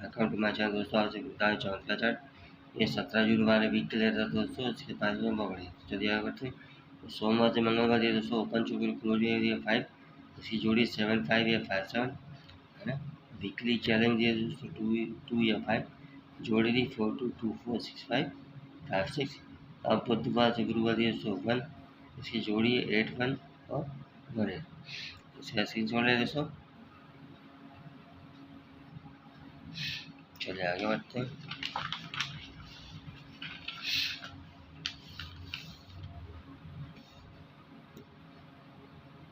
Welcome to my channel दोस्तों। आज बताए चांद का चार्ट। ये 17 जून वाले वीक के लिए था दोस्तों। इसके पास में बढ़ी चलिए आगे बढ़ते हैं। तो सोमवार से मंगलवार ये दोस्तों ओपन चुकी क्लोज है 5, इसकी जोड़ी 7 5 या 5 7 है ना। वीकली चैलेंज ये दोस्तों 2 या 5, जोड़ी थी 4 2 2 4 6 5 5 6। अब बुधवार से गुरुवार ये दोस्तों 1, इसकी जोड़ी है 8 1 और 1 है। इसका स्क्रीन शॉट ले दोस्तों। चलिए आगे बढ़ते हैं।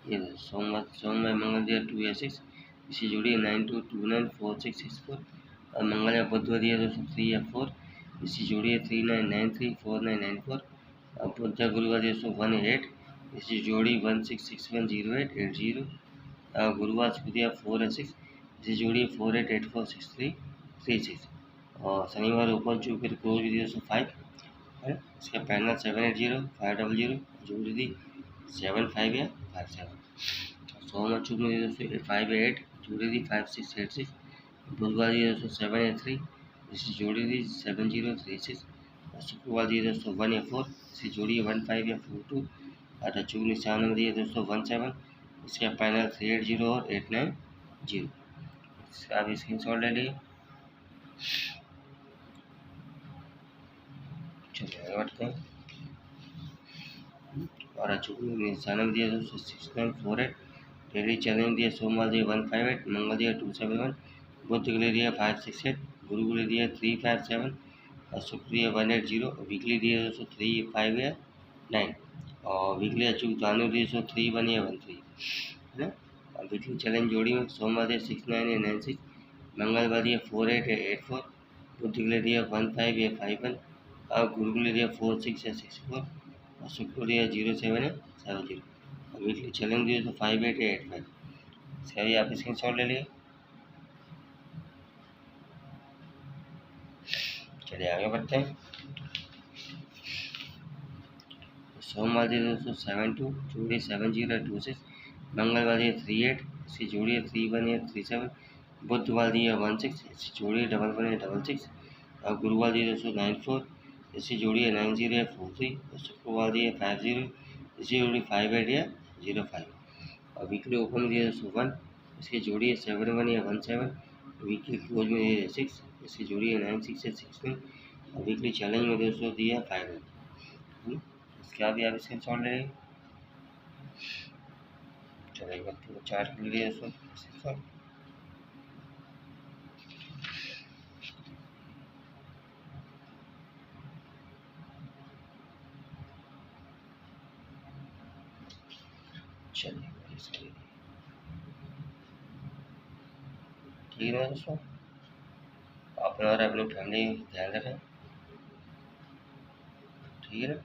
ये सोमवार मंगल दिया 2 या 6, इसी जोड़ी है 9 2 2 9 4 6 6 4। और मंगल या बुधवार दिया दोस्तों 3 या 4, इसी जोड़ी है 3 9 9 3 4 9 9 4। और बुध या गुरुवार दिया दोस्तों 1 8, इसी जोड़ी 1 6 6 1 0 8 8 0। और गुरुवार को दिया 4 या 6, इसी जोड़ी 4 8 8 4 6 3 3 6। और शनिवार ओपन चू फिर क्लोज भी दिया दोस्तों 5 है। इसका पैनल 7 8 0 5 0 0, जोड़ी दी 7 5 या 5 7। सोमवार चूक में दोस्तों 5 8, जोड़ी दी 5 6 8 6। बुधवार दी दोस्तों 7 या 3, इसकी जोड़ी दी 7 0 3 6। और शुक्रवार दी दोस्तों 1 या 4, इसकी जोड़ी 1 5 या 4 2। और चूक निशान में दिया दोस्तों 1 7, इसका पैनल 3 8 0 और 8 9 0। इसका भी स्क्रीन शॉट ले लिए। चलिए आगे बढ़ते हैं। और अचूक निशान में दिया दोस्तों 6 9 4 8। डेली चैलेंज दिया सोमवार दिया 1 5 8, मंगल दिया 2 7 1, बुध के लिए दिया 5 6 8, गुरु के लिए दिया 3 5 7। और शुक्र दिया 1 8 0। वीकली दिया दोस्तों 3 5 या 9। और वीकली अचूक दानव दिया दोस्तों 3 1 या 1 3 है ना। और वीकली चैलेंज जोड़ी में सोमवार दिया 6 9 या 9 6, मंगलवार दिया 4 8 या 8 4, बुध के लिए दिया 1 5 या 5 1। और गुरु के लिए दिया 4 6 या 6 4। और शुक्र दिया 0 7 या 7 0। और वीकली चैलेंज दिया तो 5 8 या 8 5। इसका भी आप स्क्रीन शॉट ले लिए। चलिए आगे बढ़ते हैं। सोमवार दिया दोस्तों 7 2, जोड़ी 7 0 2 6। मंगलवार दिया 3 8, इसकी जोड़ी है 3 1 या 3 7। बुधवार दिया 1 6, इसकी जोड़ी है 1 1 या 6 6। और गुरुवार दिया दोस्तों 9 4, इसकी जोड़ी है 9 0 या 4 3। और शुक्रवार दिया 5 0, इसकी जोड़ी 5 8 या 0 5। और वीकली ओपन दिया दोस्तों 1, इसकी जोड़ी है 7 1 या 1 7। वीकली क्लोज में दिया 6, इसकी जोड़ी है 9 6 या 6 9। और वीकली चैलेंज में दोस्तों दिया 5 1। इसका भी आप स्क्रीन शॉट ले लेंगे। चलेगा तो 4 के लिए दोस्तों। चलिए ठीक है दोस्तों, अपना और अपनी फैमिली ध्यान रखें। ठीक है ना।